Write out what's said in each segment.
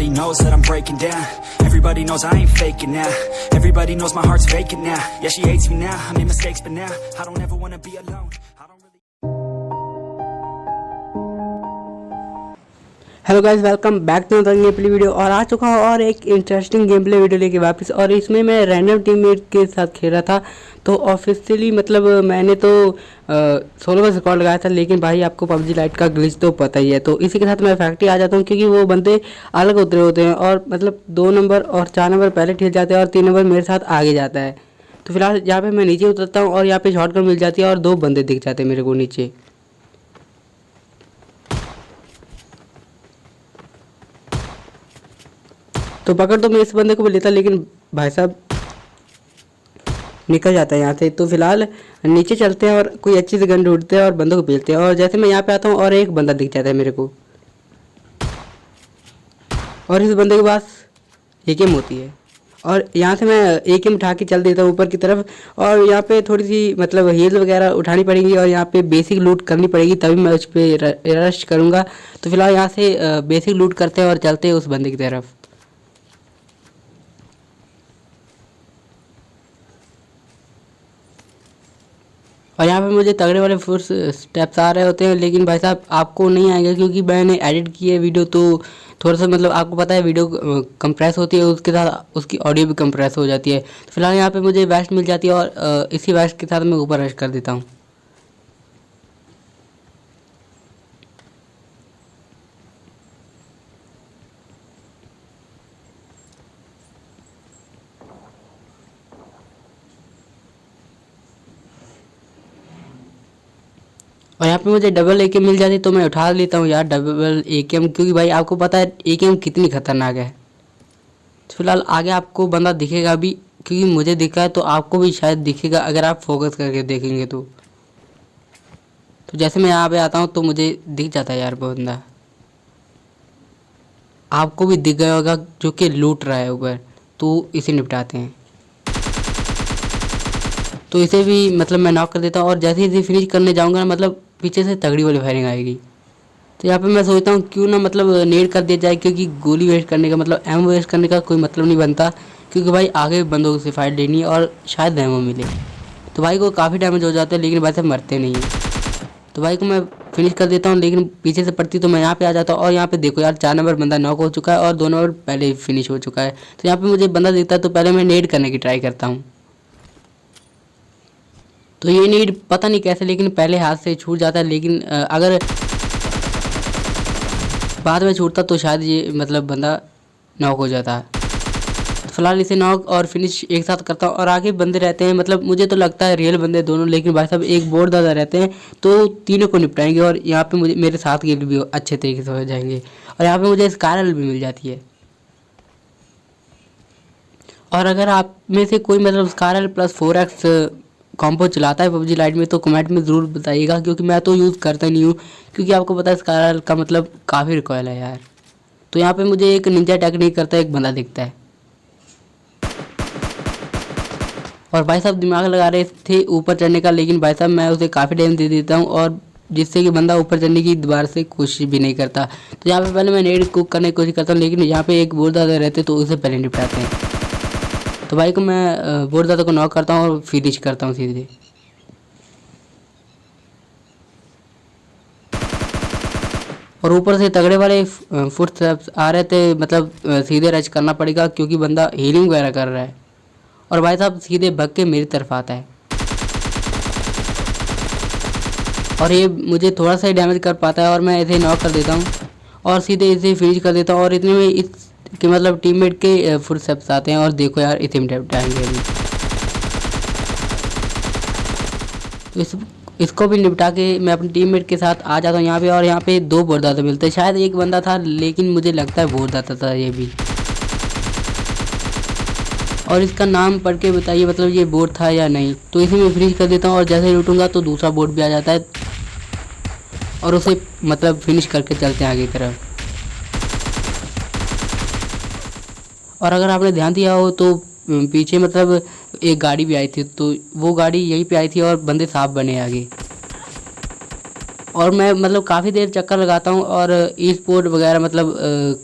Everybody knows that I'm breaking down. Everybody knows I ain't faking now. Everybody knows my heart's vacant now. Yeah, she hates me now, I made mistakes but now I don't ever wanna be alone. I don't really... hello guys, welcome back to another game play video. और आ चुका हूँ और एक interesting game play video लेके वापस। और इसमें मैं रैंडम टीममेट के साथ खेल रहा था। तो ऑफिशियली मतलब मैंने तो 16 बस रिकॉर्ड लगाया था, लेकिन भाई आपको पबजी लाइट का ग्लिच तो पता ही है। तो इसी के साथ मैं फैक्ट्री आ जाता हूँ, क्योंकि वो बंदे अलग उतरे होते हैं और मतलब 2 नंबर और 4 नंबर पहले ठेल जाते हैं और 3 नंबर मेरे साथ आगे जाता है। तो फिलहाल यहाँ पर मैं नीचे उतरता हूँ और यहाँ पर शॉटगन मिल जाती है और 2 बंदे दिख जाते हैं मेरे को नीचे। तो पकड़ तो मैं इस बंदे को भी लेता, लेकिन भाई साहब निकल जाता है यहाँ से। तो फिलहाल नीचे चलते हैं और कोई अच्छी सी गन ढूंढते हैं और बंदों को पेलते हैं। और जैसे मैं यहाँ पे आता हूँ और एक बंदा दिख जाता है मेरे को, और इस बंदे के पास एकेएम होती है। और यहाँ से मैं एकेएम उठा के चल देता हूँ ऊपर की तरफ। और यहाँ पे थोड़ी सी मतलब हील वगैरह उठानी पड़ेगी और यहाँ पे बेसिक लूट करनी पड़ेगी, तभी मैं उस पर रश करूँगा। तो फिलहाल यहाँ से बेसिक लूट करते हैं और चलते हैं उस बंदे की तरफ। और यहाँ पे मुझे तगड़े वाले फोर्स स्टेप्स आ रहे होते हैं, लेकिन भाई साहब आपको नहीं आएगा क्योंकि मैंने एडिट की है वीडियो। तो थोड़ा सा मतलब आपको पता है वीडियो कंप्रेस होती है, उसके साथ उसकी ऑडियो भी कंप्रेस हो जाती है। तो फिलहाल यहाँ पे मुझे वेस्ट मिल जाती है और इसी वेस्ट के साथ मैं ऊपर रश कर देता हूँ। और यहाँ पे मुझे डबल एकेएम मिल जाती, तो मैं उठा लेता हूँ यार डबल एकेएम, क्योंकि भाई आपको पता है एकेएम कितनी खतरनाक है। तो फिलहाल आगे आपको बंदा दिखेगा भी, क्योंकि मुझे दिखा है तो आपको भी शायद दिखेगा अगर आप फोकस करके देखेंगे तो। जैसे मैं यहाँ पे आता हूँ तो मुझे दिख जाता है यार बंदा, आपको भी दिख गया होगा जो कि लूट रहा है ऊपर। तो इसे निपटाते हैं। तो इसे भी मतलब मैं नॉक कर देता हूँ और जैसे ही इसे फिनिश करने जाऊँगा ना, मतलब पीछे से तगड़ी वाली फायरिंग आएगी। तो यहाँ पे मैं सोचता हूँ क्यों ना मतलब नेड कर दिया जाए, क्योंकि गोली वेस्ट करने का मतलब एमो वेस्ट करने का कोई मतलब नहीं बनता, क्योंकि भाई आगे बंदों से फाइट लेनी है और शायद एमो मिले। तो भाई को काफ़ी डैमेज हो जाता है, लेकिन वैसे मरते नहीं हैं। तो भाई को मैं फिनिश कर देता हूँ, लेकिन पीछे से पड़ती तो मैं यहाँ पे आ जाता हूँ। और यहाँ पे देखो यार 4 नंबर बंदा नॉक हो चुका है और 2 नंबर पहले ही फिनिश हो चुका है। तो यहाँ पे मुझे बंदा दिखता है तो पहले मैं नेड करने की ट्राई करता हूँ। तो ये नीड पता नहीं कैसे, लेकिन पहले हाथ से छूट जाता है, लेकिन अगर बाद में छूटता तो शायद ये मतलब बंदा नॉक हो जाता है। तो फिलहाल इसे नॉक और फिनिश एक साथ करता हूँ। और आगे बंदे रहते हैं, मतलब मुझे तो लगता है रियल बंदे दोनों, लेकिन भाई साहब एक बोर्ड दादा रहते हैं तो तीनों को निपटाएंगे। और यहाँ पे मुझे मेरे साथ के भी अच्छे तरीके से हो जाएंगे। और यहाँ पे मुझे स्कारल भी मिल जाती है। और अगर आप में से कोई मतलब स्कारल प्लस 4x कॉम्बो चलाता है पबजी लाइट में, तो कमेंट में ज़रूर बताइएगा, क्योंकि मैं तो यूज़ करता नहीं हूँ, क्योंकि आपको पता है स्कारल का मतलब काफ़ी रिकॉयल है यार। तो यहाँ पे मुझे एक निंजा टेक्निक करता है, एक बंदा दिखता है और भाई साहब दिमाग लगा रहे थे ऊपर चढ़ने का, लेकिन भाई साहब मैं उसे काफ़ी टाइम दे देता हूँ और जिससे कि बंदा ऊपर चढ़ने की दोबारा से कोशिश भी नहीं करता। तो यहाँ पे पहले मैं नेड कुक करने की कोशिश करता हूँ, लेकिन यहाँ पे एक बोर्ड दादा रहते तो उसे पहले निपटाते हैं। तो भाई को मैं बोर्ड दादा को नॉक करता हूँ और फिनिश करता हूँ सीधे। और ऊपर से तगड़े वाले फुटस्टेप्स आ रहे थे, मतलब सीधे रच करना पड़ेगा क्योंकि बंदा हीलिंग वगैरह कर रहा है। और भाई साहब सीधे भग के मेरी तरफ आता है और ये मुझे थोड़ा सा ही डैमेज कर पाता है और मैं इसे नॉक कर देता हूँ और सीधे इसे फिनिश कर देता हूँ। और इतने में इस कि मतलब टीममेट के फुटस्टेप्स आते हैं और देखो यार इसे निपटाएंगे अभी। तो इसको भी निपटा के मैं अपने टीममेट के साथ आ जाता हूँ यहाँ पे। और यहाँ पे 2 बोरदाता मिलते हैं, शायद एक बंदा था, लेकिन मुझे लगता है बोरदाता था ये भी। और इसका नाम पढ़ के बताइए मतलब ये बोर्ड था या नहीं। तो इसे मैं फिनिश कर देता हूँ और जैसे ही लूटूंगा तो दूसरा बोर्ड भी आ जाता है और उसे मतलब फिनिश करके चलते हैं आगे की तरफ। और अगर आपने ध्यान दिया हो तो पीछे मतलब एक गाड़ी भी आई थी, तो वो गाड़ी यहीं पे आई थी और बंदे साफ बने आगे। और मैं मतलब काफ़ी देर चक्कर लगाता हूँ और ई स्पोर्ट वगैरह मतलब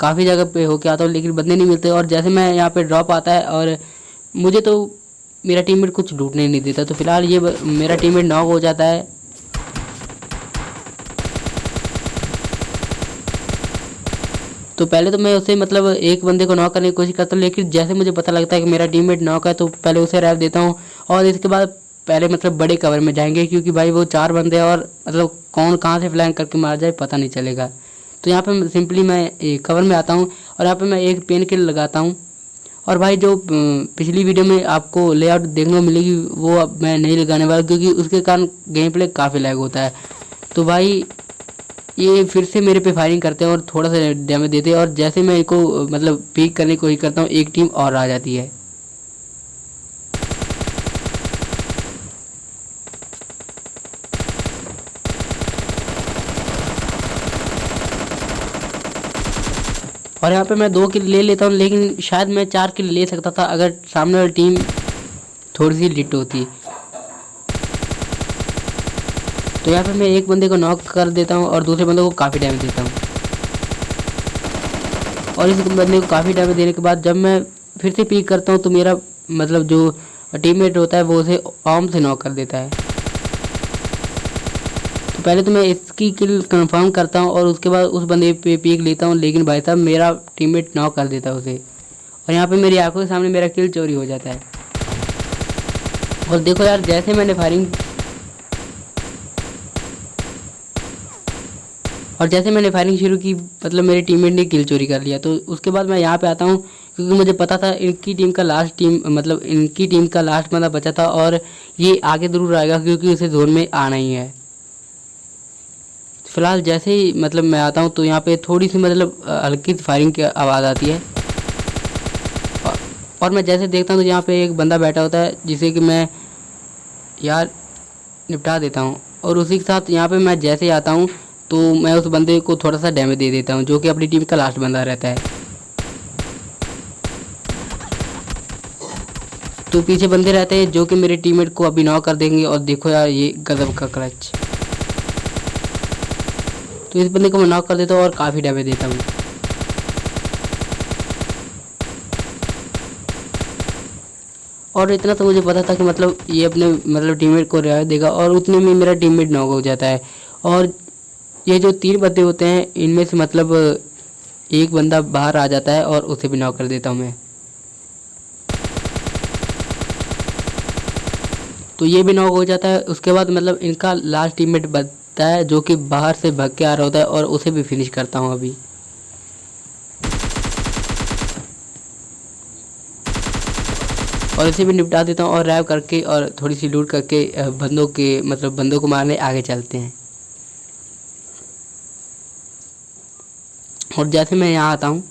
काफ़ी जगह पे होके आता हूँ, लेकिन बंदे नहीं मिलते। और जैसे मैं यहाँ पे ड्रॉप आता है और मुझे तो मेरा टीममेट कुछ लूटने नहीं देता, तो फिलहाल ये मेरा टीममेट नॉक हो जाता है। तो पहले तो मैं उसे मतलब एक बंदे को नॉक करने की कोशिश करता हूँ, लेकिन जैसे मुझे पता लगता है कि मेरा टीममेट नॉक है तो पहले उसे रैप देता हूँ। और इसके बाद पहले मतलब बड़े कवर में जाएंगे, क्योंकि भाई वो 4 बंदे हैं और मतलब कौन कहाँ से फ्लैंक करके मार जाए पता नहीं चलेगा। तो यहाँ पे सिंपली मैं कवर में आता हूँ और यहाँ पे मैं एक पेन किल लगाता हूँ। और भाई जो पिछली वीडियो में आपको लेआउट देखने को मिलेगी वो अब मैं नहीं लगाने वाला, क्योंकि उसके कारण गेम प्ले काफ़ी लैग होता है। तो भाई ये फिर से मेरे पे फायरिंग करते हैं और थोड़ा सा डैमेज देते हैं, और जैसे मैं इनको मतलब पीक करने की कोशिश करता हूँ एक टीम और आ जाती है। और यहाँ पे मैं 2 किल ले लेता हूँ, लेकिन शायद मैं 4 किल ले सकता था अगर सामने वाली टीम थोड़ी सी लिट होती। तो यहाँ पे मैं एक बंदे को नॉक कर देता हूँ और दूसरे बंदे को काफ़ी डैमेज देता हूँ। और इस बंदे को काफ़ी डैमेज देने के बाद जब मैं फिर से पीक करता हूँ तो मेरा मतलब जो टीममेट होता है वो उसे आर्म से नॉक कर देता है। तो पहले तो मैं इसकी किल कंफर्म करता हूँ और उसके बाद उस बंदे पे पीक लेता हूँ, लेकिन भाई साहब मेरा टीममेट नॉक कर देता है उसे। और यहाँ पे मेरी आंखों के सामने मेरा किल चोरी हो जाता है। और देखो यार, जैसे मैंने फायरिंग शुरू की मतलब मेरे टीममेट ने किल चोरी कर लिया। तो उसके बाद मैं यहाँ पे आता हूँ, क्योंकि मुझे पता था इनकी टीम का लास्ट बंदा बचा था और ये आगे जरूर आएगा, क्योंकि उसे जोन में आना ही है। फिलहाल जैसे ही मतलब मैं आता हूँ तो यहाँ पे थोड़ी सी मतलब हल्की सी फायरिंग की आवाज़ आती है। और मैं जैसे देखता हूँ तो यहाँ पे एक बंदा बैठा होता है जिसे कि मैं यार निपटा देता हूँ। और उसी के साथ यहाँ पे मैं जैसे ही आता हूँ तो मैं उस बंदे को थोड़ा सा डैमेज दे देता हूँ, जो कि अपनी टीम का लास्ट बंदा रहता है। तो पीछे बंदे रहते हैं जो कि मेरे टीममेट को अभी नॉक कर देंगे। और देखो यार, ये गजब का क्लच। तो इस बंदे को मैं नॉक कर देता हूँ और काफ़ी डैमेज देता हूँ। और इतना तो मुझे पता था कि मतलब ये अपने मतलब टीममेट को रिवाइव देगा, और उतने में मेरा टीममेट नॉक हो जाता है। और ये जो 3 बंदे होते हैं इनमें से मतलब एक बंदा बाहर आ जाता है और उसे भी नॉक कर देता हूँ मैं। तो ये भी नॉक हो जाता है। उसके बाद मतलब इनका लास्ट टीममेट बचता है जो कि बाहर से भाग के आ रहा होता है, और उसे भी फिनिश करता हूँ अभी। और इसे भी निपटा देता हूँ और रैव करके और थोड़ी सी लूट करके बंदों को मारने आगे चलते हैं। और जैसे मैं यहाँ आता हूँ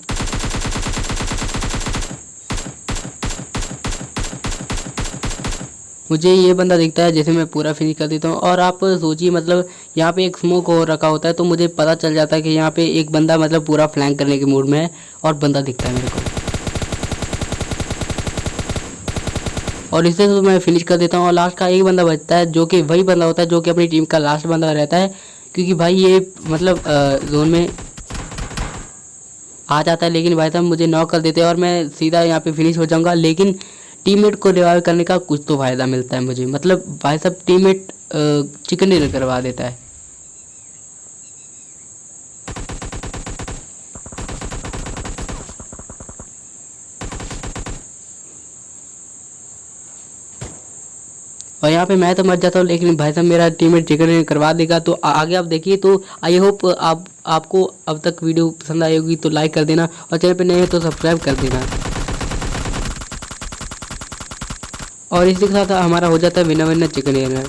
मुझे ये बंदा दिखता है, जैसे मैं पूरा फिनिश कर देता हूँ। और आप सोचिए मतलब यहाँ पे एक स्मोक हो रखा होता है, तो मुझे पता चल जाता है कि यहाँ पे एक बंदा मतलब पूरा फ्लैंक करने के मूड में है, और बंदा दिखता है मेरे को। और इससे तो मैं फिनिश कर देता हूँ। और लास्ट का एक बंदा बचता है, जो कि वही बंदा होता है जो कि अपनी टीम का लास्ट बंदा रहता है, क्योंकि भाई ये मतलब जोन में आ जाता है। लेकिन भाई साहब मुझे नॉक कर देते हैं और मैं सीधा यहाँ पे फिनिश हो जाऊँगा। लेकिन टीममेट को रिवाइव करने का कुछ तो फ़ायदा मिलता है मुझे, मतलब भाई साहब टीममेट चिकन डिनर करवा देता है। और यहाँ पे मैं तो मर जाता हूँ, लेकिन भाई साहब मेरा टीममेट चिकन डिनर करवा देगा। तो आगे आप देखिए। तो आई होप आपको अब तक वीडियो पसंद आई होगी, तो लाइक कर देना, और चैनल पे नए हो तो सब्सक्राइब कर देना। और इसी के साथ हमारा हो जाता है विनर चिकन डिनर।